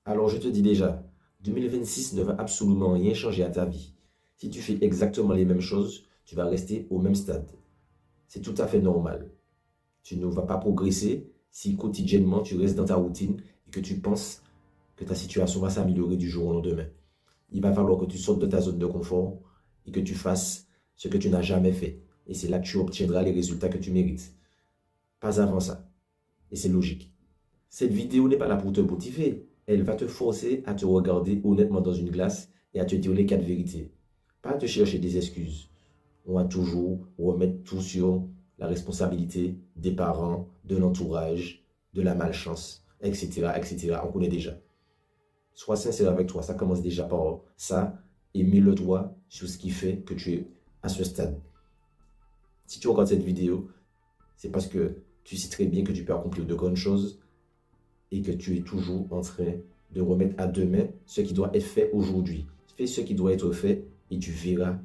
Alors je te dis déjà, 2026 ne va absolument rien changer à ta vie. Si tu fais exactement les mêmes choses, tu vas rester au même stade. C'est tout à fait normal. Tu ne vas pas progresser si quotidiennement tu restes dans ta routine et que tu penses que ta situation va s'améliorer du jour au lendemain. Il va falloir que tu sortes de ta zone de confort et que tu fasses ce que tu n'as jamais fait. Et c'est là que tu obtiendras les résultats que tu mérites. Pas avant ça. Et c'est logique. Cette vidéo n'est pas là pour te motiver. Elle va te forcer à te regarder honnêtement dans une glace et à te dire les quatre vérités. Pas à te chercher des excuses. On va toujours remettre tout sur la responsabilité des parents, de l'entourage, de la malchance, etc., etc. On connaît déjà. Sois sincère avec toi. Ça commence déjà par ça et mets le doigt sur ce qui fait que tu es à ce stade. Si tu regardes cette vidéo, c'est parce que tu sais très bien que tu peux accomplir de grandes choses et que tu es toujours en train de remettre à demain ce qui doit être fait aujourd'hui. Fais ce qui doit être fait et tu verras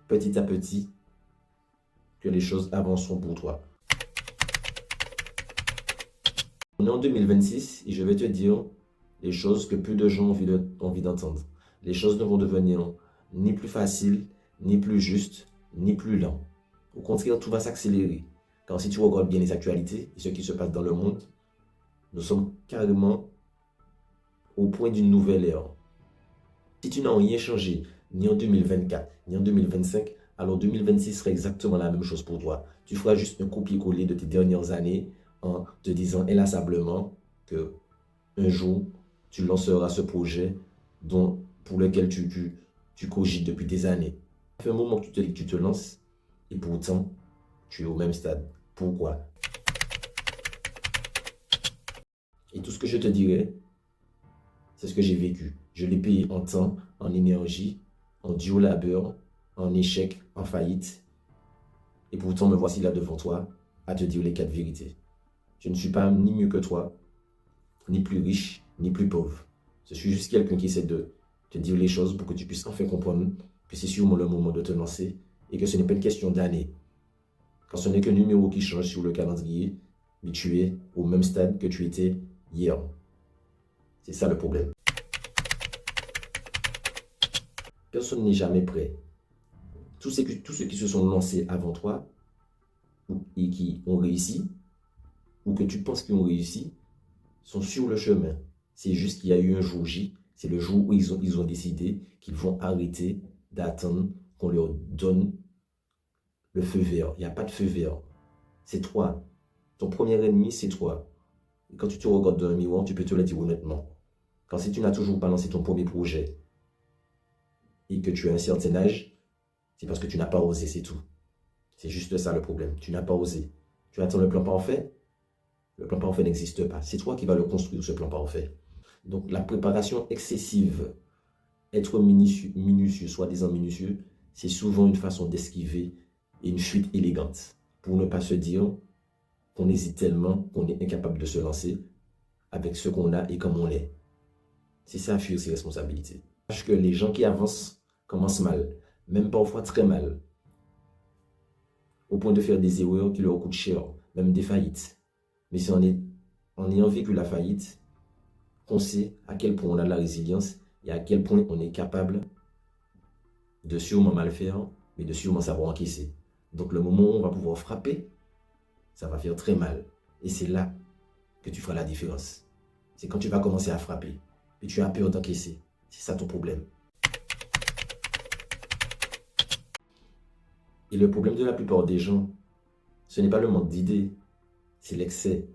petit à petit que les choses avanceront pour toi. On est en 2026 et je vais te dire les choses que peu de gens ont envie d'entendre. Les choses ne vont devenir ni plus faciles, ni plus justes, ni plus lents. Au contraire, tout va s'accélérer. Car si tu regardes bien les actualités et ce qui se passe dans le monde, nous sommes carrément au point d'une nouvelle ère. Si tu n'as rien changé, ni en 2024, ni en 2025, alors 2026 serait exactement la même chose pour toi. Tu feras juste un copier-coller de tes dernières années en te disant inlassablement que un jour, tu lanceras ce projet pour lequel tu cogites depuis des années. Ça fait un moment que tu te dis que tu te lances et pourtant, tu es au même stade. Pourquoi? Et tout ce que je te dirai, c'est ce que j'ai vécu. Je l'ai payé en temps, en énergie, en dur labeur, en échec, en faillite. Et pourtant, me voici là devant toi à te dire les quatre vérités. Je ne suis pas ni mieux que toi, ni plus riche, ni plus pauvre. Je suis juste quelqu'un qui essaie de te dire les choses pour que tu puisses enfin comprendre que c'est sûrement le moment de te lancer et que ce n'est pas une question d'année. Quand ce n'est qu'un numéro qui change sur le calendrier, mais tu es au même stade que tu étais hier. C'est ça le problème. Personne n'est jamais prêt. Tous ceux qui se sont lancés avant toi et qui ont réussi, ou que tu penses qu'ils ont réussi, sont sur le chemin. C'est juste qu'il y a eu un jour J, c'est le jour où ils ont décidé qu'ils vont arrêter d'attendre qu'on leur donne le feu vert. Il n'y a pas de feu vert. C'est toi. Ton premier ennemi, c'est toi. Et quand tu te regardes dans un miroir, tu peux te le dire honnêtement. Quand si tu n'as toujours pas lancé ton premier projet et que tu as un certain âge, c'est parce que tu n'as pas osé, c'est tout. C'est juste ça le problème. Tu n'as pas osé. Tu attends le plan parfait. Le plan parfait n'existe pas. C'est toi qui vas le construire, ce plan parfait. Donc la préparation excessive, être minutieux, soi-disant minutieux, c'est souvent une façon d'esquiver une fuite élégante. Pour ne pas se dire qu'on hésite tellement qu'on est incapable de se lancer avec ce qu'on a et comme on l'est. C'est ça, fuir ses responsabilités. Sache que les gens qui avancent commencent mal, même parfois très mal, au point de faire des erreurs qui leur coûtent cher, même des faillites. Mais c'est en ayant vécu la faillite qu'on sait à quel point on a de la résilience et à quel point on est capable de sûrement mal faire, mais de sûrement savoir encaisser. Donc le moment où on va pouvoir frapper, ça va faire très mal. Et c'est là que tu feras la différence. C'est quand tu vas commencer à frapper et tu as peur d'encaisser. C'est ça ton problème. Et le problème de la plupart des gens, ce n'est pas le manque d'idées, c'est l'excès.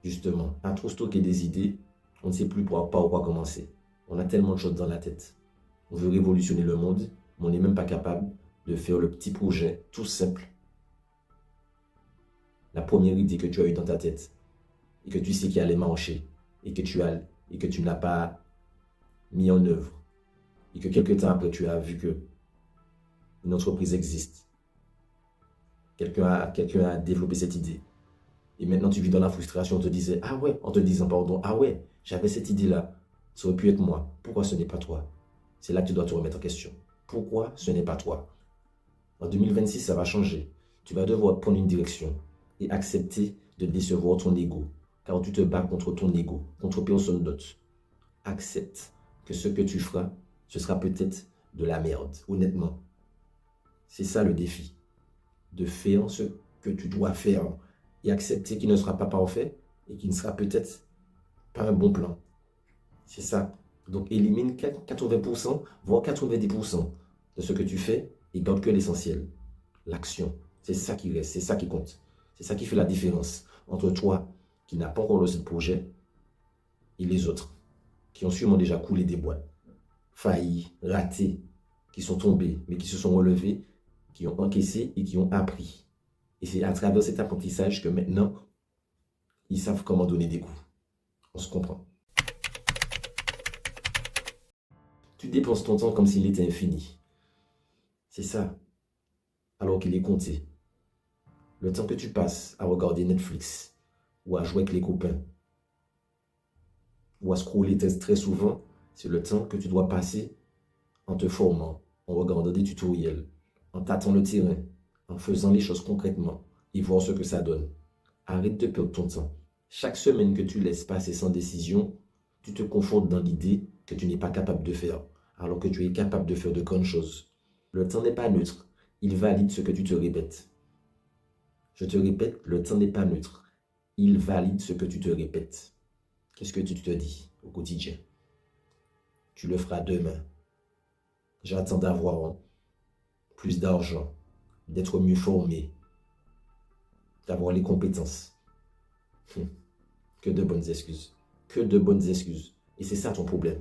Justement, à trop stocker des idées, on ne sait plus par quoi commencer. On a tellement de choses dans la tête. On veut révolutionner le monde, mais on n'est même pas capable de faire le petit projet tout simple. La première idée que tu as eue dans ta tête et que tu sais qu'elle allait marcher et que tu n'as pas mis en œuvre et que quelque temps après tu as vu que une entreprise existe. Quelqu'un a développé cette idée. Et maintenant, tu vis dans la frustration, en te disant, pardon, ah ouais, j'avais cette idée-là. Ça aurait pu être moi. Pourquoi ce n'est pas toi? C'est là que tu dois te remettre en question. Pourquoi ce n'est pas toi? En 2026, ça va changer. Tu vas devoir prendre une direction et accepter de décevoir ton ego. Car tu te bats contre ton ego, contre personne d'autre. accepte que ce que tu feras, ce sera peut-être de la merde, honnêtement. C'est ça le défi, de faire ce que tu dois faire et accepter qu'il ne sera pas parfait et qu'il ne sera peut-être pas un bon plan. C'est ça. Donc élimine 80%, voire 90% de ce que tu fais et garde que l'essentiel, l'action. C'est ça qui reste, c'est ça qui compte. C'est ça qui fait la différence entre toi qui n'as pas encore lancé le projet et les autres qui ont sûrement déjà coulé des boîtes, failli, raté, qui sont tombés, mais qui se sont relevés, qui ont encaissé et qui ont appris. Et c'est à travers cet apprentissage que maintenant, ils savent comment donner des coups. On se comprend. Tu dépenses ton temps comme s'il était infini. C'est ça. Alors qu'il est compté. Le temps que tu passes à regarder Netflix ou à jouer avec les copains ou à scroller très souvent, c'est le temps que tu dois passer en te formant, en regardant des tutoriels, en tâtant le terrain, en faisant les choses concrètement et voir ce que ça donne. Arrête de perdre ton temps. Chaque semaine que tu laisses passer sans décision, tu te confortes dans l'idée que tu n'es pas capable de faire, alors que tu es capable de faire de grandes choses. Le temps n'est pas neutre. Il valide ce que tu te répètes. Je te répète, le temps n'est pas neutre. Il valide ce que tu te répètes. Qu'est-ce que tu te dis au quotidien? Tu le feras demain. J'attends d'avoir plus d'argent, d'être mieux formé, d'avoir les compétences. Que de bonnes excuses. Que de bonnes excuses. Et c'est ça ton problème.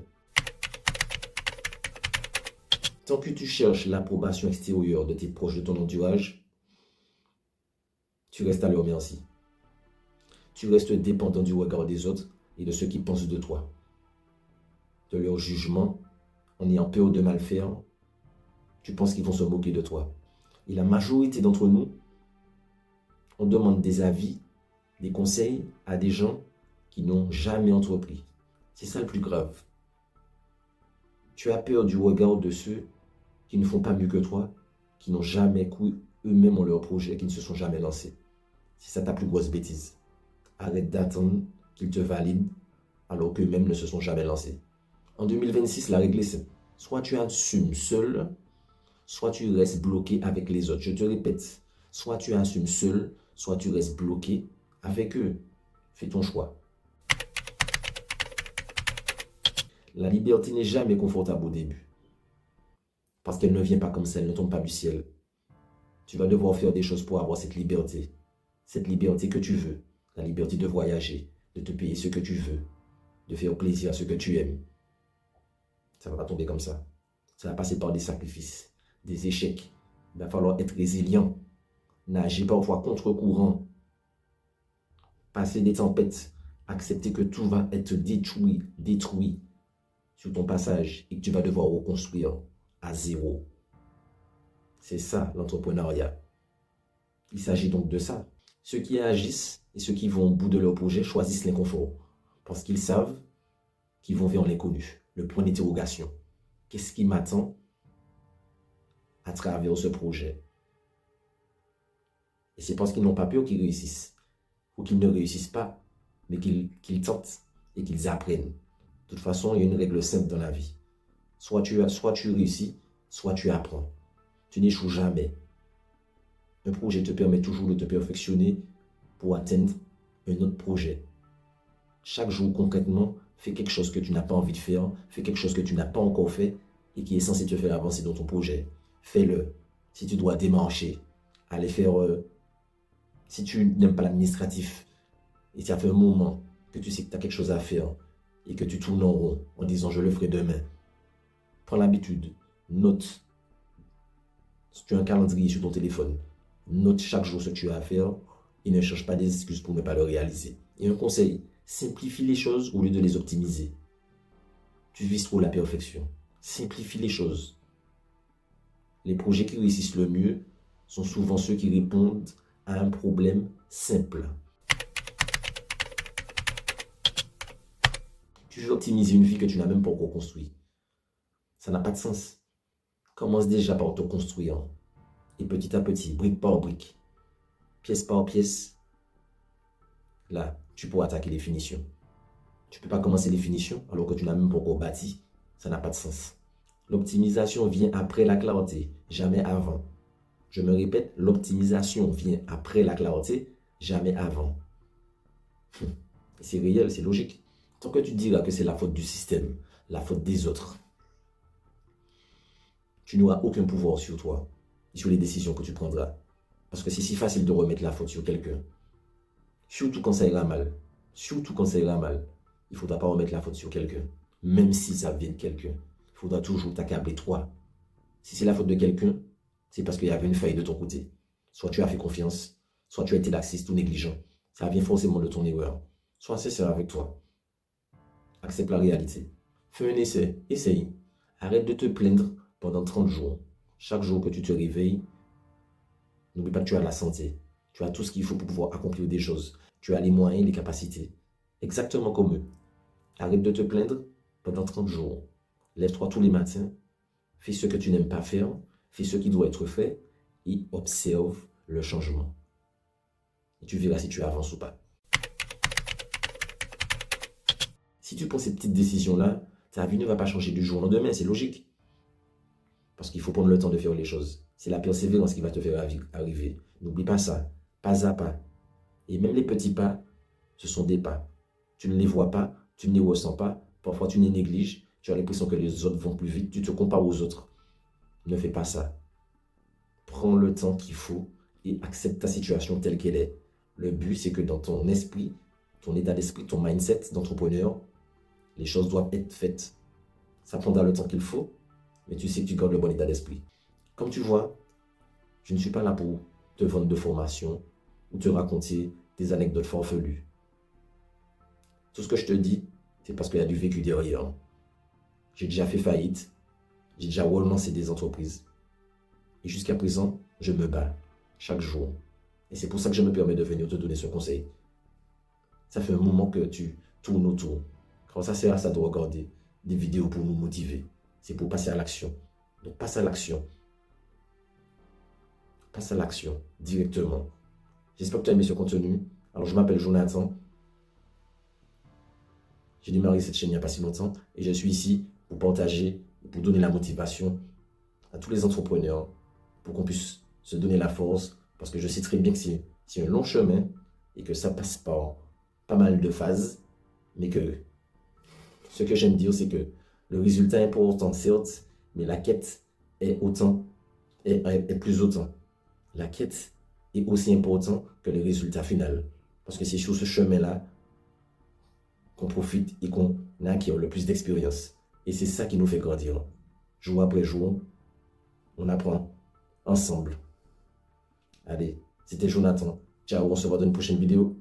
Tant que tu cherches l'approbation extérieure de tes proches, de ton entourage, tu restes à leur merci. Tu restes dépendant du regard des autres et de ceux qui pensent de toi. De leur jugement, en ayant peur de mal faire, tu penses qu'ils vont se moquer de toi. Et la majorité d'entre nous, on demande des avis, des conseils à des gens qui n'ont jamais entrepris. C'est ça le plus grave. Tu as peur du regard de ceux qui ne font pas mieux que toi, qui n'ont jamais cru eux-mêmes en leur projet, qui ne se sont jamais lancés. C'est ça ta plus grosse bêtise. Arrête d'attendre qu'ils te valident alors qu'eux-mêmes ne se sont jamais lancés. En 2026, la règle est simple. Soit tu assumes seul, soit tu restes bloqué avec les autres. Je te répète, soit tu assumes seul, soit tu restes bloqué avec eux. Fais ton choix. La liberté n'est jamais confortable au début. Parce qu'elle ne vient pas comme ça, elle ne tombe pas du ciel. Tu vas devoir faire des choses pour avoir cette liberté. Cette liberté que tu veux. La liberté de voyager, de te payer ce que tu veux, de faire plaisir à ceux que tu aimes. Ça ne va pas tomber comme ça. Ça va passer par des sacrifices, des échecs. Il va falloir être résilient, nager parfois contre-courant, passer des tempêtes, accepter que tout va être détruit sur ton passage et que tu vas devoir reconstruire à zéro. C'est ça l'entrepreneuriat. Il s'agit donc de ça. Ceux qui agissent et ceux qui vont au bout de leur projet choisissent l'inconfort parce qu'ils savent qu'ils vont vers l'inconnu, le point d'interrogation. Qu'est-ce qui m'attend à travers ce projet? Et c'est parce qu'ils n'ont pas peur qu'ils réussissent ou qu'ils ne réussissent pas, mais qu'ils tentent et qu'ils apprennent. De toute façon, il y a une règle simple dans la vie. Soit tu réussis, soit tu apprends. Tu n'échoues jamais. Un projet te permet toujours de te perfectionner pour atteindre un autre projet. Chaque jour, concrètement, fais quelque chose que tu n'as pas envie de faire, fais quelque chose que tu n'as pas encore fait et qui est censé te faire avancer dans ton projet. Fais-le. Si tu dois démarcher, aller faire... si tu n'aimes pas l'administratif et ça fait un moment que tu sais que tu as quelque chose à faire et que tu tournes en rond en disant je le ferai demain, prends l'habitude, note. Si tu as un calendrier sur ton téléphone, note chaque jour ce que tu as à faire et ne cherche pas des excuses pour ne pas le réaliser. Et un conseil, simplifie les choses au lieu de les optimiser. Tu vises trop la perfection. Simplifie les choses. Les projets qui réussissent le mieux sont souvent ceux qui répondent à un problème simple. Tu veux optimiser une vie que tu n'as même pas encore construite. Ça n'a pas de sens. Commence déjà par te construire. Et petit à petit, brique par brique, pièce par pièce, là, tu pourras attaquer les finitions. Tu ne peux pas commencer les finitions alors que tu n'as même pas encore bâti. Ça n'a pas de sens. L'optimisation vient après la clarté, jamais avant. Je me répète, l'optimisation vient après la clarté, jamais avant. C'est réel, c'est logique. Tant que tu diras que c'est la faute du système, la faute des autres, tu n'auras aucun pouvoir sur toi et sur les décisions que tu prendras. Parce que c'est si facile de remettre la faute sur quelqu'un. Surtout quand ça ira mal. Surtout quand ça ira mal. Il ne faudra pas remettre la faute sur quelqu'un. Même si ça vient de quelqu'un. Il faudra toujours t'accabler toi. Si c'est la faute de quelqu'un, c'est parce qu'il y avait une faille de ton côté. Soit tu as fait confiance, soit tu as été laxiste ou négligent. Ça vient forcément de ton erreur. Sois sincère avec toi. Accepte la réalité. Fais un essai. Essaye. Arrête de te plaindre pendant 30 jours. Chaque jour que tu te réveilles, n'oublie pas que tu as la santé. Tu as tout ce qu'il faut pour pouvoir accomplir des choses. Tu as les moyens, les capacités. Exactement comme eux. Arrête de te plaindre pendant 30 jours. Lève-toi tous les matins. Fais ce que tu n'aimes pas faire. Fais ce qui doit être fait. Et observe le changement. Et tu verras si tu avances ou pas. Si tu prends ces petites décisions-là, ta vie ne va pas changer du jour au lendemain. C'est logique. Parce qu'il faut prendre le temps de faire les choses. C'est la persévérance qui va te faire arriver. N'oublie pas ça. Pas à pas. Et même les petits pas, ce sont des pas. Tu ne les vois pas, tu ne les ressens pas. Parfois, tu les négliges. Tu as l'impression que les autres vont plus vite. Tu te compares aux autres. Ne fais pas ça. Prends le temps qu'il faut et accepte ta situation telle qu'elle est. Le but, c'est que dans ton esprit, ton état d'esprit, ton mindset d'entrepreneur, les choses doivent être faites. Ça prendra le temps qu'il faut, mais tu sais que tu gardes le bon état d'esprit. Comme tu vois, je ne suis pas là pour te vendre de formation ou te raconter des anecdotes farfelues. Tout ce que je te dis, c'est parce qu'il y a du vécu derrière. J'ai déjà fait faillite, j'ai déjà relancé des entreprises. Et jusqu'à présent, je me bats chaque jour. Et c'est pour ça que je me permets de venir te donner ce conseil. Ça fait un moment que tu tournes autour. Quand ça sert à ça de regarder des vidéos pour nous motiver. C'est pour passer à l'action. Donc passe à l'action. Passe à l'action directement. J'espère que tu as aimé ce contenu. Alors je m'appelle Jonathan. J'ai démarré cette chaîne il n'y a pas si longtemps. Et je suis ici pour partager, pour donner la motivation à tous les entrepreneurs. Pour qu'on puisse se donner la force. Parce que je sais très bien que c'est un long chemin. Et que ça passe par pas mal de phases. Mais que ce que j'aime dire, c'est que le résultat est important, certes, mais la quête est plus autant. La quête est aussi importante que le résultat final. Parce que c'est sur ce chemin-là qu'on profite et qu'on acquiert le plus d'expérience. Et c'est ça qui nous fait grandir. Jour après jour, on apprend ensemble. Allez, c'était Jonathan. Ciao, on se voit dans une prochaine vidéo.